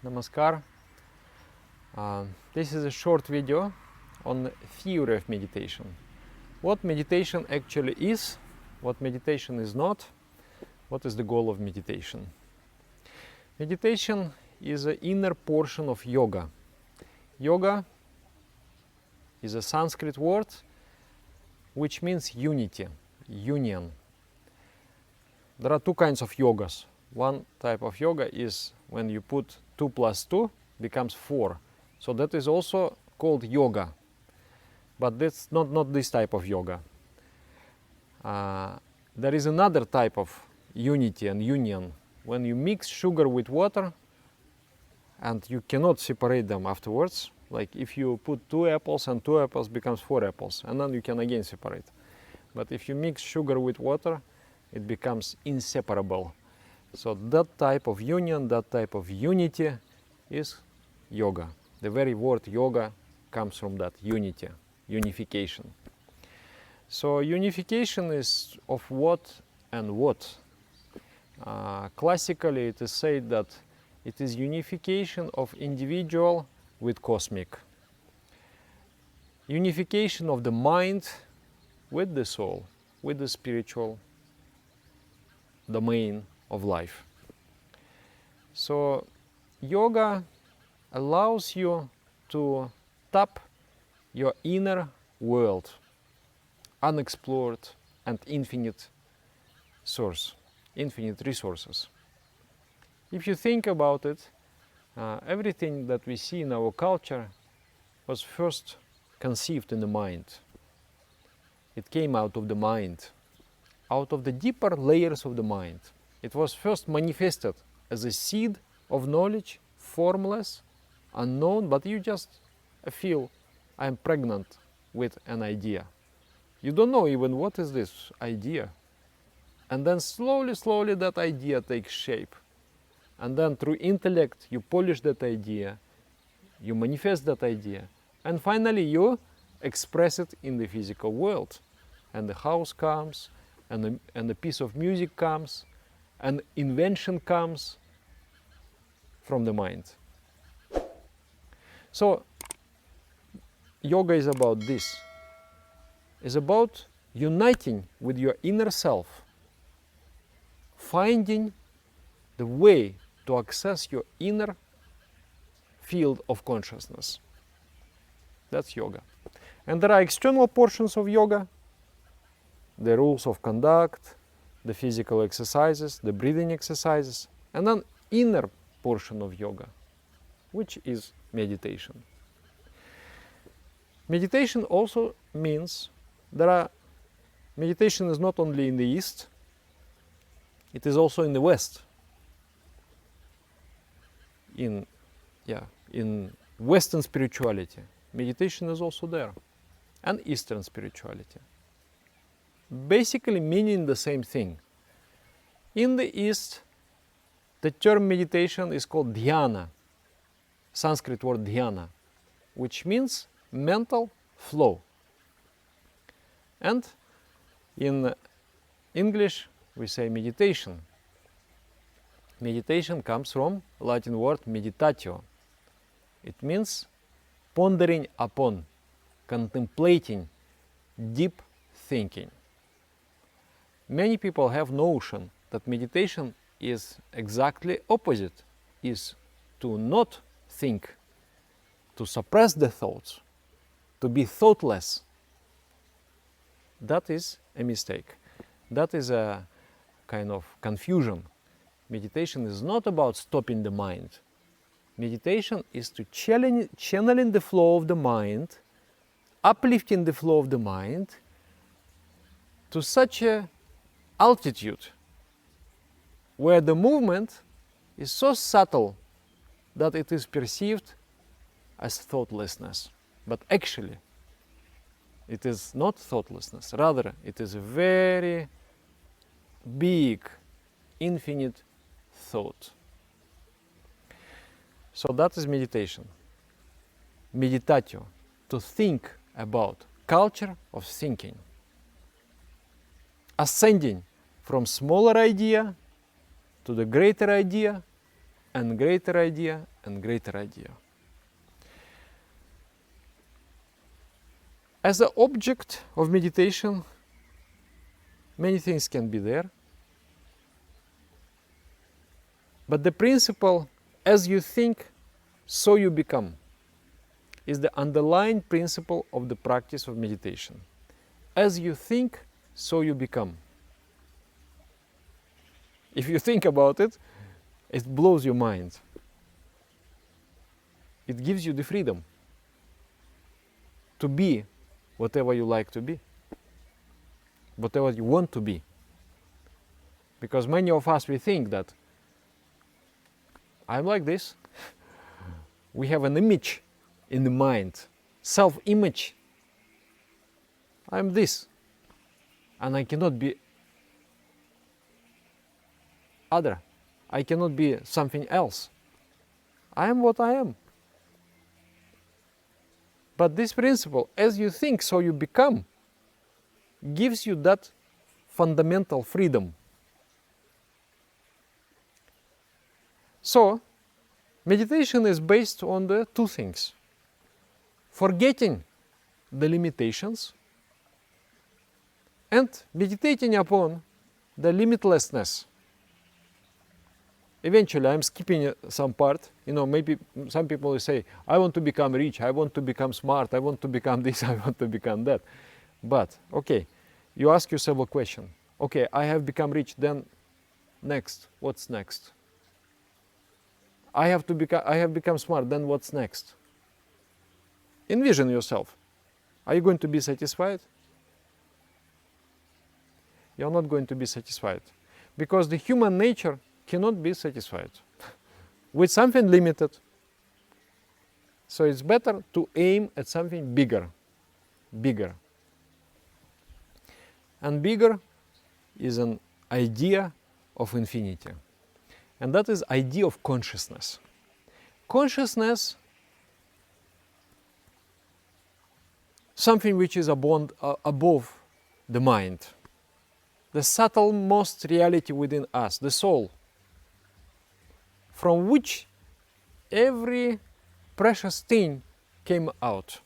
Namaskar. This is a short video on the theory of meditation. What meditation actually is, what meditation is not, what is the goal of meditation. Meditation is an inner portion of yoga. Yoga is a Sanskrit word which means unity, union. There are two kinds of yogas. One type of yoga is when you put 2 plus 2 becomes 4. So that is also called yoga. But that's not this type of yoga. There is another type of unity and union. When you mix sugar with water and you cannot separate them afterwards, like if you put 2 apples and 2 apples becomes 4 apples, and then you can again separate. But if you mix sugar with water, it becomes inseparable. So that type of union, that type of unity is yoga. The very word yoga comes from that unity, unification. So unification is of what and what. Classically it is said that it is unification of individual with cosmic. Unification of the mind with the soul, with the spiritual domain of life. So yoga allows you to tap your inner world, unexplored and infinite source, infinite resources. If you think about it, everything that we see in our culture was first conceived in the mind. It came out of the mind, out of the deeper layers of the mind. It was first manifested as a seed of knowledge, formless, unknown, but you just feel I'm pregnant with an idea. You don't know even what is this idea. And then slowly that idea takes shape. And then through intellect you polish that idea, you manifest that idea, and finally you express it in the physical world. And the house comes, and a piece of music comes, and invention comes from the mind. So yoga is about this. It's about uniting with your inner self, finding the way to access your inner field of consciousness. That's yoga. And there are external portions of yoga, the rules of conduct, the physical exercises, the breathing exercises, and then inner portion of yoga, which is meditation. Meditation also means meditation is not only in the East, it is also in the West. In Western spirituality, meditation is also there, and Eastern spirituality. Basically meaning the same thing. In the East, the term meditation is called dhyana, Sanskrit word dhyana, which means mental flow. And in English we say meditation. Meditation comes from Latin word meditatio. It means pondering upon, contemplating, deep thinking. Many people have notion that meditation is exactly opposite, is to not think, to suppress the thoughts, to be thoughtless. That is a mistake. That is a kind of confusion. Meditation is not about stopping the mind. Meditation is to channeling the flow of the mind, uplifting the flow of the mind to such a altitude where the movement is so subtle that it is perceived as thoughtlessness. But actually, it is not thoughtlessness. Rather, it is a very big, infinite thought. So that is meditation. Meditatio, to think about, culture of thinking. Ascending from smaller idea to the greater idea, and greater idea, and greater idea. As the object of meditation, many things can be there. But the principle, as you think, so you become, is the underlying principle of the practice of meditation. As you think, so you become. If you think about it, it blows your mind. It gives you the freedom to be whatever you like to be, whatever you want to be. Because many of us, we think that I'm like this. We have an image in the mind, self-image. I'm this, and I cannot be other. I cannot be something else. I am what I am. But this principle, as you think, so you become, gives you that fundamental freedom. So, meditation is based on the two things: forgetting the limitations and meditating upon the limitlessness. Eventually, I'm skipping some part. Maybe some people will say, I want to become rich, I want to become smart, I want to become this, I want to become that. But, okay, you ask yourself a question. Okay, I have become rich, then next, what's next? I have become smart, then what's next? Envision yourself. Are you going to be satisfied? You're not going to be satisfied. Because the human nature cannot be satisfied with something limited. So it's better to aim at something bigger. And bigger is an idea of infinity. And that is idea of consciousness. Consciousness, something which is above the mind. The subtlemost reality within us, the soul, from which every precious thing came out.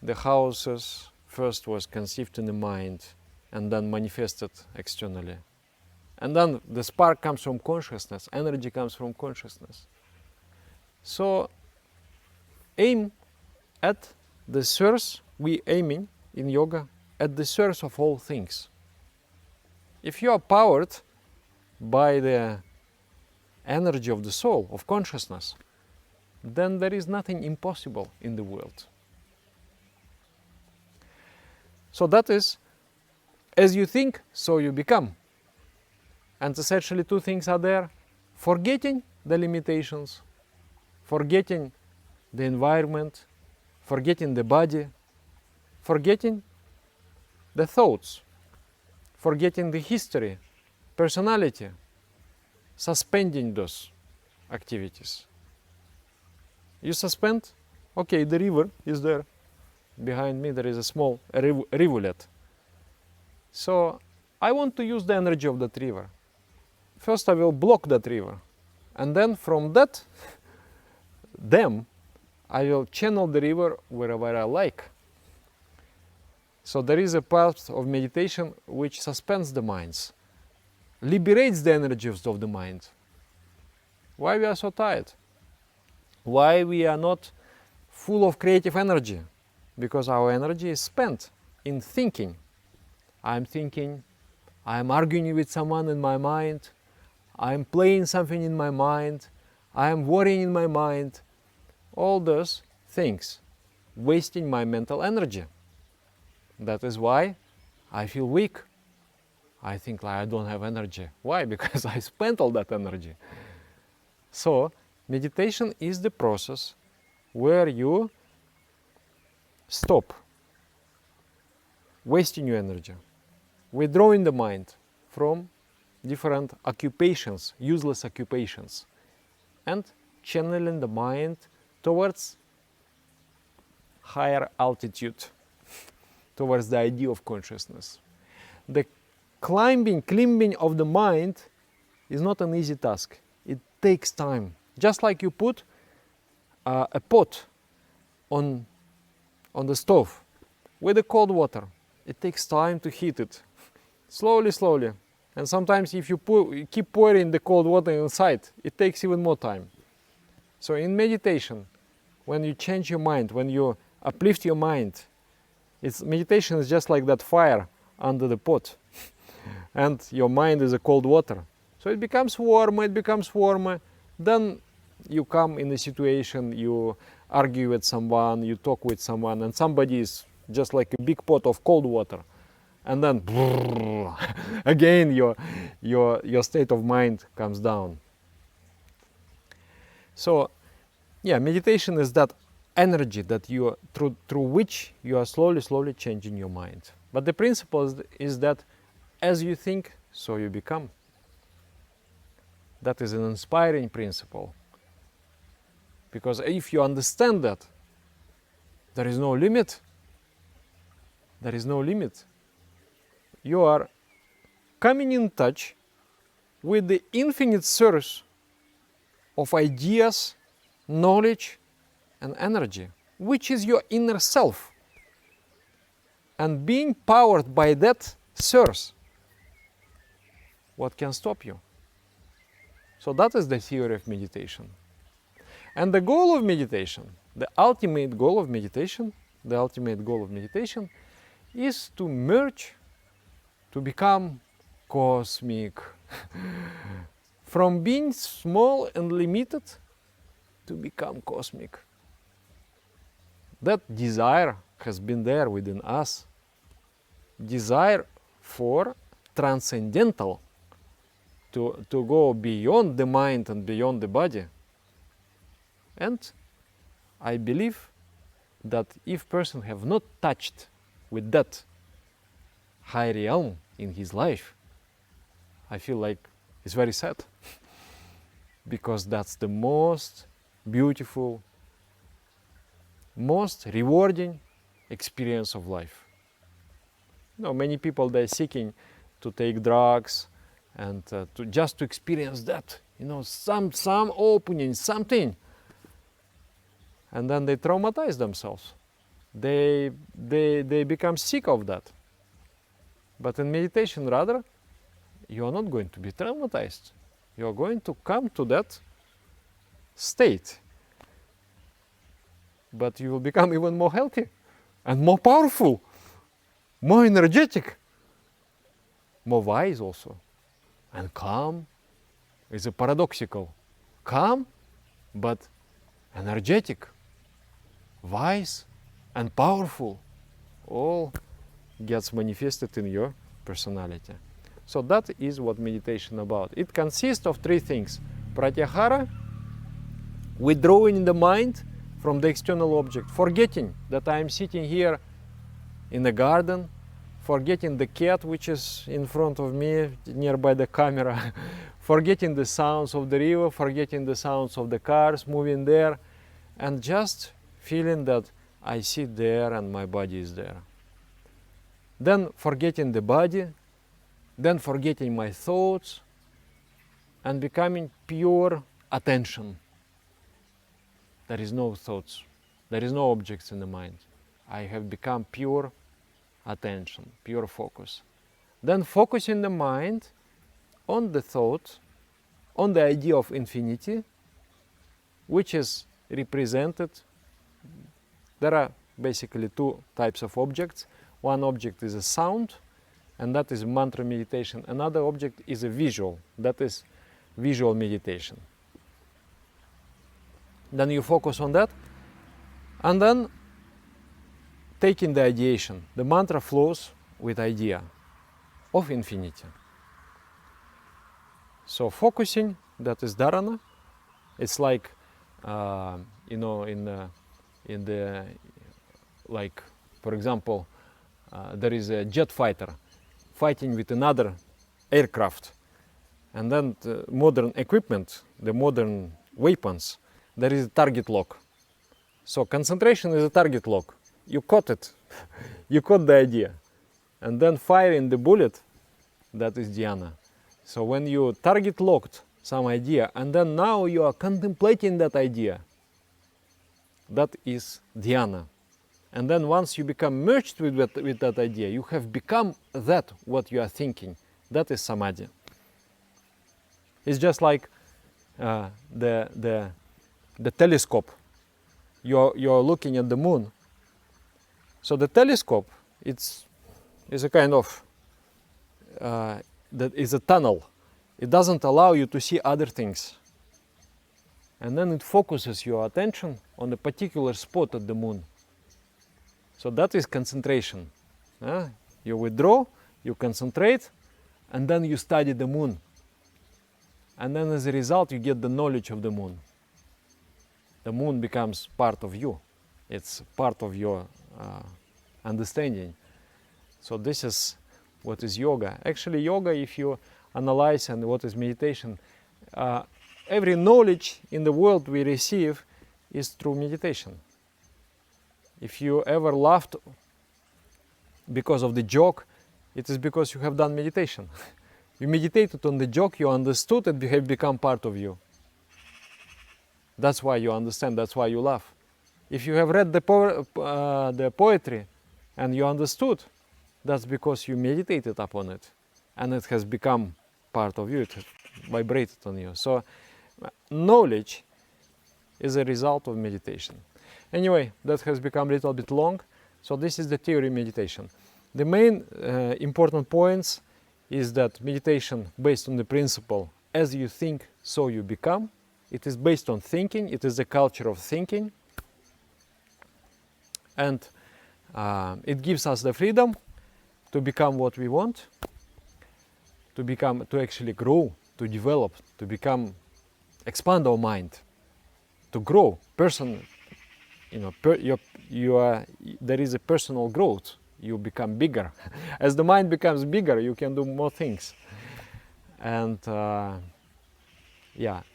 The houses first was conceived in the mind and then manifested externally. And then the spark comes from consciousness, energy comes from consciousness. So aim at the source, we aiming in yoga, at the source of all things. If you are powered by the energy of the soul, of consciousness, then there is nothing impossible in the world. So that is, as you think, so you become. And essentially two things are there: forgetting the limitations, forgetting the environment, forgetting the body, forgetting the thoughts, forgetting the history, personality, suspending those activities. You suspend, okay, the river is there. Behind me there is a small rivulet. So I want to use the energy of that river. First I will block that river, and then from that dam I will channel the river wherever I like. So there is a part of meditation which suspends the minds, liberates the energies of the mind. Why we are so tired? Why we are not full of creative energy? Because our energy is spent in thinking. I'm thinking, I'm arguing with someone in my mind, I'm playing something in my mind, I'm worrying in my mind. All those things wasting my mental energy. That is why I feel weak. I think like I don't have energy. Why? Because I spent all that energy. So meditation is the process where you stop wasting your energy, withdrawing the mind from different occupations, useless occupations, and channeling the mind towards higher altitude, towards the idea of consciousness. The climbing of the mind is not an easy task. It takes time. Just like you put a pot on the stove with the cold water. It takes time to heat it, slowly. And sometimes if you keep pouring the cold water inside, it takes even more time. So in meditation, when you change your mind, when you uplift your mind, meditation is just like that fire under the pot. And your mind is a cold water. So it becomes warmer. Then you come in a situation, you argue with someone, you talk with someone, and somebody is just like a big pot of cold water. And then again your state of mind comes down. So yeah, meditation is that energy that you through which you are slowly changing your mind. But the principle is that as you think, so you become. That is an inspiring principle. Because if you understand that, there is no limit. There is no limit. You are coming in touch with the infinite source of ideas, knowledge, and energy, which is your inner self. And being powered by that source, what can stop you? So that is the theory of meditation. And the goal of meditation, the ultimate goal of meditation is to merge, to become cosmic. From being small and limited to become cosmic. That desire has been there within us. Desire for transcendental, to go beyond the mind and beyond the body. And I believe that if person have not touched with that high realm in his life, I feel like it's very sad. Because that's the most beautiful, most rewarding experience of life. You know, many people, they're seeking to take drugs and just to experience that, you know, some opening, something. And then they traumatize themselves. They become sick of that. But in meditation, rather, you are not going to be traumatized. You are going to come to that state. But you will become even more healthy and more powerful, more energetic, more wise also. And calm is a paradoxical. Calm, but energetic, wise, and powerful. All gets manifested in your personality. So that is what meditation about. It consists of three things. Pratyahara, withdrawing the mind from the external object, forgetting that I am sitting here in the garden, forgetting the cat which is in front of me nearby the camera, forgetting the sounds of the river, forgetting the sounds of the cars moving there, and just feeling that I sit there and my body is there. Then forgetting the body, then forgetting my thoughts, and becoming pure attention. There is no thoughts, there is no objects in the mind. I have become pure attention, pure focus. Then focusing the mind on the thought, on the idea of infinity, which is represented. There are basically two types of objects. One object is a sound, and that is mantra meditation. Another object is a visual, that is visual meditation. Then you focus on that, and then taking the ideation. The mantra flows with idea of infinity. So focusing, that is dharana. It's like, you know, in the like, for example, there is a jet fighter fighting with another aircraft, and then the modern equipment, the modern weapons, there is a target lock. So concentration is a target lock. You caught it, you caught the idea, and then firing the bullet, that is dhyana. So when you target locked some idea, and then now you are contemplating that idea. That is dhyana. And then once you become merged with that idea, you have become that what you are thinking. That is samadhi. It's just like the telescope. You're looking at the moon. So the telescope, is a kind of that is a tunnel. It doesn't allow you to see other things. And then it focuses your attention on a particular spot at the moon. So that is concentration. You withdraw, you concentrate, and then you study the moon. And then as a result, you get the knowledge of the moon. The moon becomes part of you. It's part of your understanding. So this is what is yoga. Actually, yoga, if you analyze and what is meditation, every knowledge in the world we receive is through meditation. If you ever laughed because of the joke, it is because you have done meditation. You meditated on the joke, you understood it, have become part of you. That's why you understand, that's why you laugh. If you have read the poetry and you understood, that's because you meditated upon it and it has become part of you, it has vibrated on you. So knowledge is a result of meditation. Anyway, that has become a little bit long, so this is the theory of meditation. The main important points is that meditation based on the principle, as you think, so you become. It is based on thinking, it is a culture of thinking. And it gives us the freedom to become what we want, to actually grow, to develop, to become, expand our mind, to grow, there is a personal growth. You become bigger. As the mind becomes bigger, you can do more things. And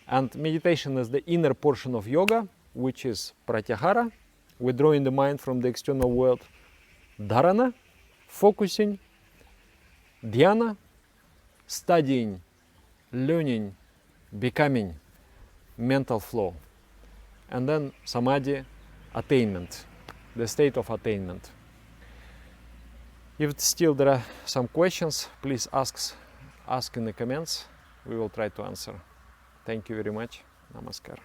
and meditation is the inner portion of yoga, which is pratyahara, withdrawing the mind from the external world, dharana, focusing, dhyana, studying, learning, becoming, mental flow, and then samadhi, attainment, the state of attainment. If still there are some questions, please ask in the comments. We will try to answer. Thank you very much. Namaskar.